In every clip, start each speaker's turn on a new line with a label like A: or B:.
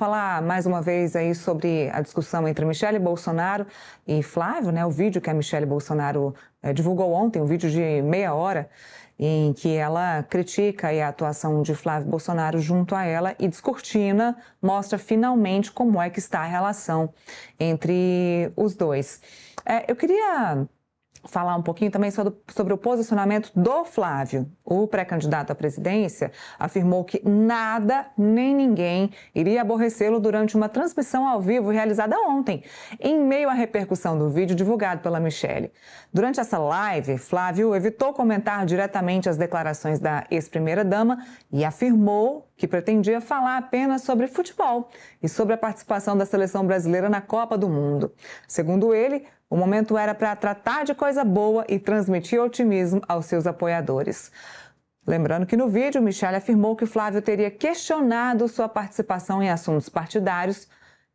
A: falar mais uma vez aí sobre a discussão entre Michele Bolsonaro e Flávio, né? O vídeo que a Michele Bolsonaro divulgou ontem, um vídeo de meia hora, em que ela critica aí a atuação de Flávio Bolsonaro junto a ela e descortina, mostra finalmente como é que está a relação entre os dois. Eu queria falar um pouquinho também sobre o posicionamento do Flávio. O pré-candidato à presidência afirmou que nada nem ninguém iria aborrecê-lo durante uma transmissão ao vivo realizada ontem, em meio à repercussão do vídeo divulgado pela Michele. Durante essa live, Flávio evitou comentar diretamente as declarações da ex-primeira-dama e afirmou que pretendia falar apenas sobre futebol e sobre a participação da seleção brasileira na Copa do Mundo. Segundo ele, o momento era para tratar de coisa boa e transmitir otimismo aos seus apoiadores. Lembrando que no vídeo, Michele afirmou que Flávio teria questionado sua participação em assuntos partidários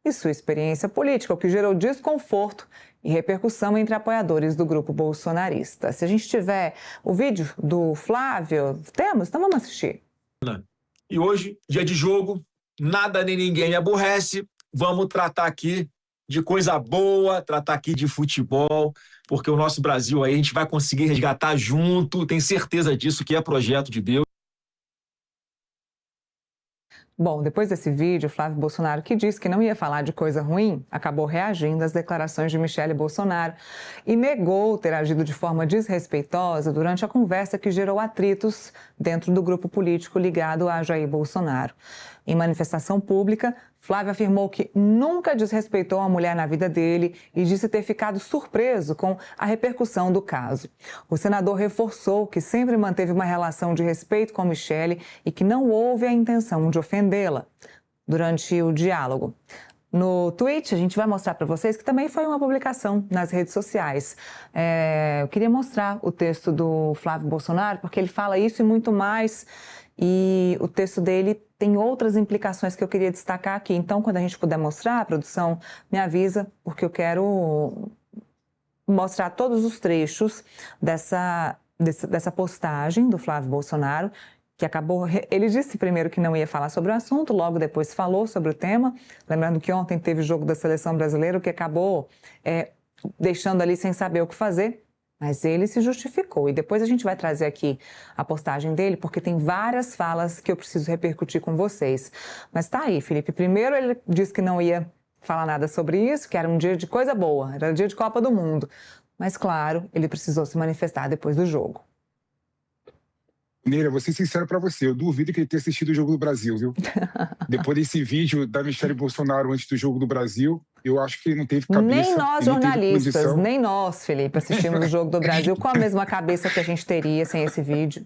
A: e sua experiência política, o que gerou desconforto e repercussão entre apoiadores do grupo bolsonarista. Se a gente tiver o vídeo do Flávio, temos? Então vamos assistir.
B: E hoje, dia de jogo, nada nem ninguém me aborrece. Vamos tratar aqui de coisa boa, tratar aqui de futebol, porque o nosso Brasil aí a gente vai conseguir resgatar junto, tenho certeza disso, que é projeto de Deus.
A: Bom, depois desse vídeo, Flávio Bolsonaro, que disse que não ia falar de coisa ruim, acabou reagindo às declarações de Michele Bolsonaro e negou ter agido de forma desrespeitosa durante a conversa que gerou atritos dentro do grupo político ligado a Jair Bolsonaro. Em manifestação pública, Flávio afirmou que nunca desrespeitou a mulher na vida dele e disse ter ficado surpreso com a repercussão do caso. O senador reforçou que sempre manteve uma relação de respeito com Michele e que não houve a intenção de ofendê-la durante o diálogo. No tweet, a gente vai mostrar para vocês que também foi uma publicação nas redes sociais. Eu queria mostrar o texto do Flávio Bolsonaro, porque ele fala isso e muito mais. E o texto dele tem outras implicações que eu queria destacar aqui. Então, quando a gente puder mostrar, a produção me avisa, porque eu quero mostrar todos os trechos dessa postagem do Flávio Bolsonaro, que acabou... Ele disse primeiro que não ia falar sobre o assunto, logo depois falou sobre o tema. Lembrando que ontem teve o jogo da Seleção Brasileira, o que acabou deixando ali sem saber o que fazer. Mas ele se justificou e depois a gente vai trazer aqui a postagem dele, porque tem várias falas que eu preciso repercutir com vocês. Mas tá aí, Felipe. Primeiro ele disse que não ia falar nada sobre isso, que era um dia de coisa boa, era dia de Copa do Mundo. Mas, claro, ele precisou se manifestar depois do jogo.
C: Neira, vou ser sincero pra você, eu duvido que ele tenha assistido o Jogo do Brasil, viu? Depois desse vídeo da Michele Bolsonaro antes do Jogo do Brasil, eu acho que ele não teve cabeça.
A: Nem nós, jornalistas, nem nós, Felipe, assistimos o Jogo do Brasil com a mesma cabeça que a gente teria sem esse vídeo.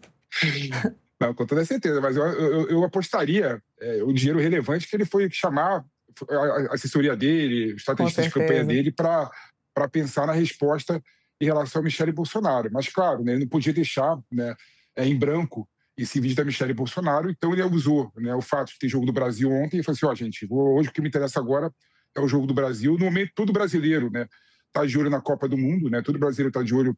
C: Não, com toda certeza, mas eu apostaria o dinheiro relevante que ele foi chamar a assessoria dele, o estrategista de campanha dele, para pensar na resposta em relação a Michele Bolsonaro. Mas, claro, né, ele não podia deixar, né, em branco esse vídeo da Michele Bolsonaro, então ele usou, né, o fato de ter Jogo do Brasil ontem e falou assim, gente, hoje o que me interessa agora é o Jogo do Brasil. No momento, todo brasileiro, né, tá de olho na Copa do Mundo, né, todo brasileiro tá de olho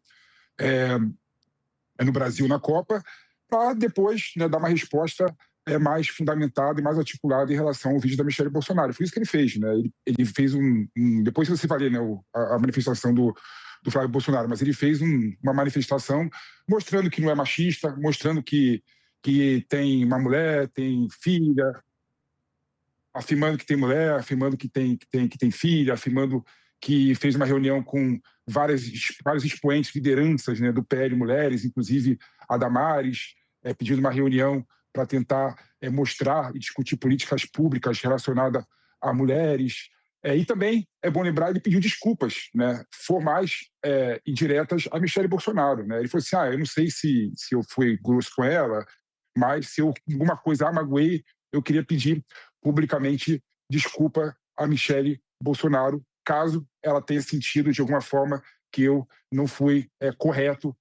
C: no Brasil na Copa, para depois, né, dar uma resposta mais fundamentada e mais articulada em relação ao vídeo da Michele Bolsonaro. Foi isso que ele fez, né? Ele fez depois você vai ler, né, a manifestação do Flávio Bolsonaro, mas ele fez uma manifestação mostrando que não é machista, mostrando que tem uma mulher, tem filha, afirmando que tem mulher, afirmando que tem filha, afirmando que fez uma reunião com vários expoentes, lideranças, né, do PL Mulheres, inclusive a Damares, pedindo uma reunião para tentar mostrar e discutir políticas públicas relacionadas a mulheres. E também é bom lembrar, ele pediu desculpas, né, formais e diretas a Michele Bolsonaro, né? Ele falou assim, eu não sei se eu fui grosso com ela, mas se eu alguma coisa a magoei, eu queria pedir publicamente desculpa a Michele Bolsonaro, caso ela tenha sentido de alguma forma que eu não fui correto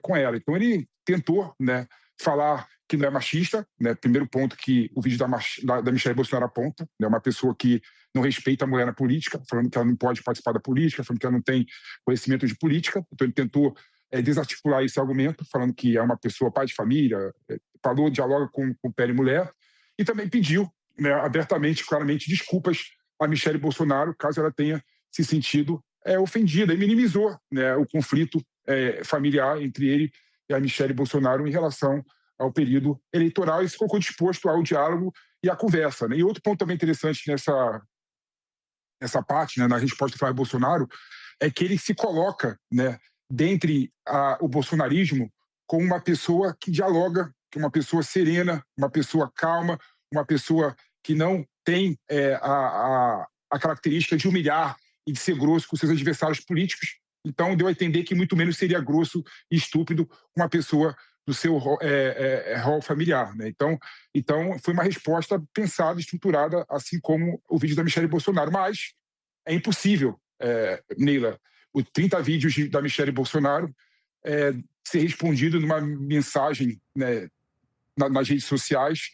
C: com ela. Então ele tentou, né, falar que não é machista, né? Primeiro ponto que o vídeo da Michele Bolsonaro aponta, né? Uma pessoa que não respeita a mulher na política, falando que ela não pode participar da política, falando que ela não tem conhecimento de política. Então ele tentou desarticular esse argumento, falando que é uma pessoa pai de família, falou, dialoga com pele mulher, e também pediu, né, abertamente, claramente, desculpas a Michele Bolsonaro, caso ela tenha se sentido ofendida, e minimizou, né, o conflito familiar entre ele e a Michele Bolsonaro em relação ao período eleitoral, e se colocou disposto ao diálogo e à conversa, né? E outro ponto também interessante nessa parte, né, na resposta do Flávio Bolsonaro, é que ele se coloca, né, dentre o bolsonarismo como uma pessoa que dialoga, que uma pessoa serena, uma pessoa calma, uma pessoa que não tem a característica de humilhar e de ser grosso com seus adversários políticos. Então, deu a entender que muito menos seria grosso e estúpido com uma pessoa do seu rol familiar, né? Então, foi uma resposta pensada, estruturada, assim como o vídeo da Michele Bolsonaro. Mas é impossível, Neila, os 30 vídeos da Michele Bolsonaro ser respondido numa mensagem, né, nas redes sociais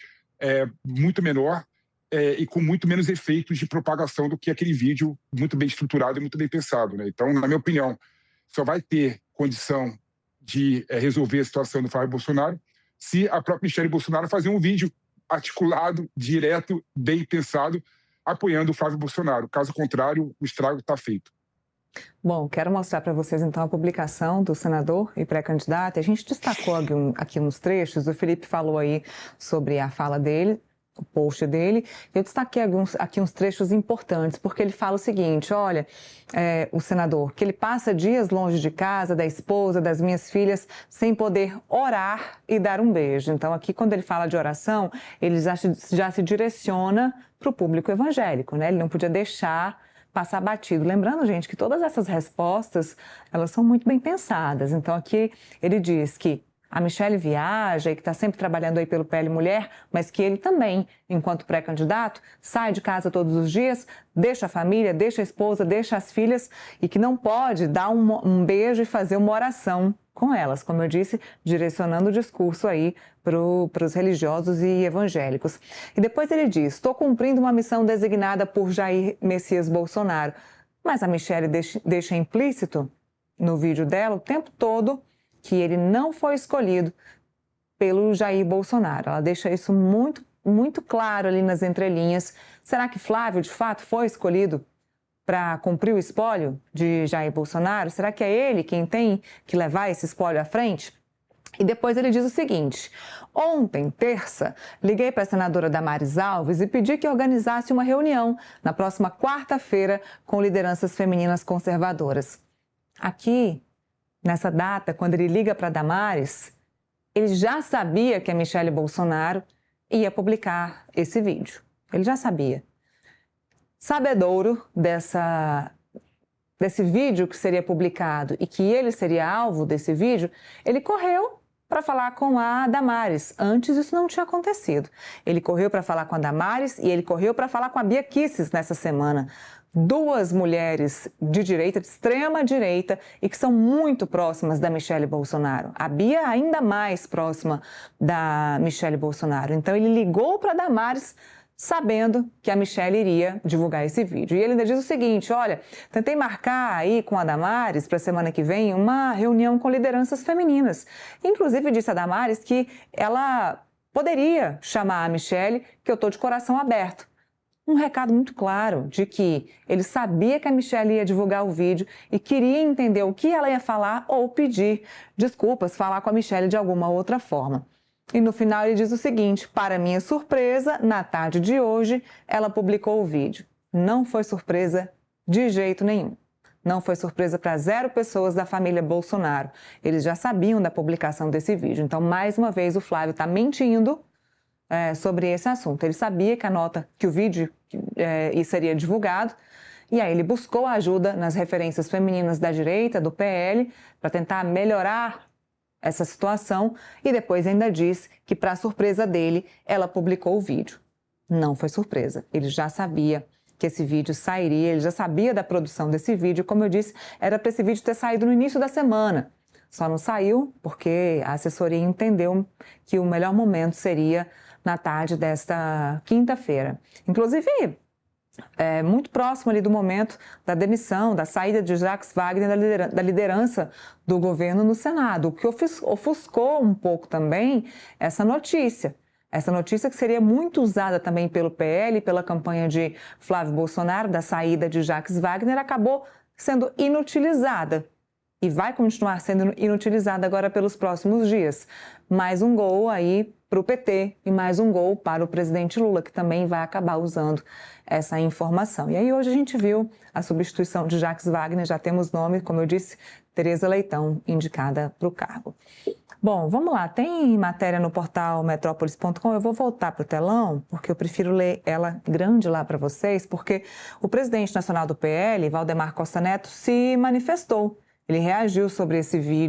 C: muito menor e com muito menos efeitos de propagação do que aquele vídeo muito bem estruturado e muito bem pensado, né? Então, na minha opinião, só vai ter condição de resolver a situação do Flávio Bolsonaro se a própria Michele Bolsonaro fazer um vídeo articulado, direto, bem pensado, apoiando o Flávio Bolsonaro. Caso contrário, o estrago está feito.
A: Bom, quero mostrar para vocês então a publicação do senador e pré-candidato. A gente destacou aqui uns trechos, o Felipe falou aí sobre a fala dele, o post dele. Eu destaquei aqui uns trechos importantes, porque ele fala o seguinte, olha, o senador, que ele passa dias longe de casa, da esposa, das minhas filhas, sem poder orar e dar um beijo. Então aqui, quando ele fala de oração, ele já se direciona para o público evangélico, né? Ele não podia deixar passar batido. Lembrando, gente, que todas essas respostas, elas são muito bem pensadas. Então aqui ele diz que a Michele viaja e que está sempre trabalhando aí pelo PL Mulher, mas que ele também, enquanto pré-candidato, sai de casa todos os dias, deixa a família, deixa a esposa, deixa as filhas e que não pode dar um beijo e fazer uma oração com elas, como eu disse, direcionando o discurso aí para os religiosos e evangélicos. E depois ele diz, estou cumprindo uma missão designada por Jair Messias Bolsonaro, mas a Michele deixa implícito no vídeo dela o tempo todo que ele não foi escolhido pelo Jair Bolsonaro. Ela deixa isso muito, muito claro ali nas entrelinhas. Será que Flávio, de fato, foi escolhido para cumprir o espólio de Jair Bolsonaro? Será que é ele quem tem que levar esse espólio à frente? E depois ele diz o seguinte, ontem, terça, liguei para a senadora Damares Alves e pedi que organizasse uma reunião na próxima quarta-feira com lideranças femininas conservadoras. Aqui, nessa data, quando ele liga para Damares, ele já sabia que a Michele Bolsonaro ia publicar esse vídeo. Ele já sabia. Sabedouro desse vídeo que seria publicado e que ele seria alvo desse vídeo, ele correu para falar com a Damares. Antes isso não tinha acontecido. Ele correu para falar com a Damares e ele correu para falar com a Bia Kicis nessa semana. Duas mulheres de direita, de extrema direita, e que são muito próximas da Michele Bolsonaro. A Bia ainda mais próxima da Michele Bolsonaro. Então ele ligou para a Damares sabendo que a Michele iria divulgar esse vídeo. E ele ainda diz o seguinte, olha, tentei marcar aí com a Damares para a semana que vem uma reunião com lideranças femininas. Inclusive disse a Damares que ela poderia chamar a Michele, que eu estou de coração aberto. Um recado muito claro de que ele sabia que a Michele ia divulgar o vídeo e queria entender o que ela ia falar ou pedir desculpas, falar com a Michele de alguma outra forma. E no final ele diz o seguinte, para minha surpresa, na tarde de hoje, ela publicou o vídeo. Não foi surpresa de jeito nenhum. Não foi surpresa para 0 pessoas da família Bolsonaro. Eles já sabiam da publicação desse vídeo. Então, mais uma vez, o Flávio está mentindo sobre esse assunto. Ele sabia que o vídeo seria divulgado, e aí ele buscou ajuda nas referências femininas da direita, do PL, para tentar melhorar essa situação, e depois ainda diz que, para surpresa dele, ela publicou o vídeo. Não foi surpresa, ele já sabia que esse vídeo sairia, ele já sabia da produção desse vídeo, como eu disse, era para esse vídeo ter saído no início da semana. Só não saiu porque a assessoria entendeu que o melhor momento seria na tarde desta quinta-feira. Inclusive, muito próximo ali do momento da demissão, da saída de Jacques Wagner da liderança do governo no Senado, o que ofuscou um pouco também essa notícia. Essa notícia que seria muito usada também pelo PL, pela campanha de Flávio Bolsonaro, da saída de Jacques Wagner, acabou sendo inutilizada. E vai continuar sendo inutilizada agora pelos próximos dias. Mais um gol aí para o PT e mais um gol para o presidente Lula, que também vai acabar usando essa informação. E aí hoje a gente viu a substituição de Jacques Wagner, já temos nome, como eu disse, Tereza Leitão, indicada para o cargo. Bom, vamos lá, tem matéria no portal metrópolis.com, eu vou voltar para o telão, porque eu prefiro ler ela grande lá para vocês, porque o presidente nacional do PL, Valdemar Costa Neto, se manifestou. Ele reagiu sobre esse vídeo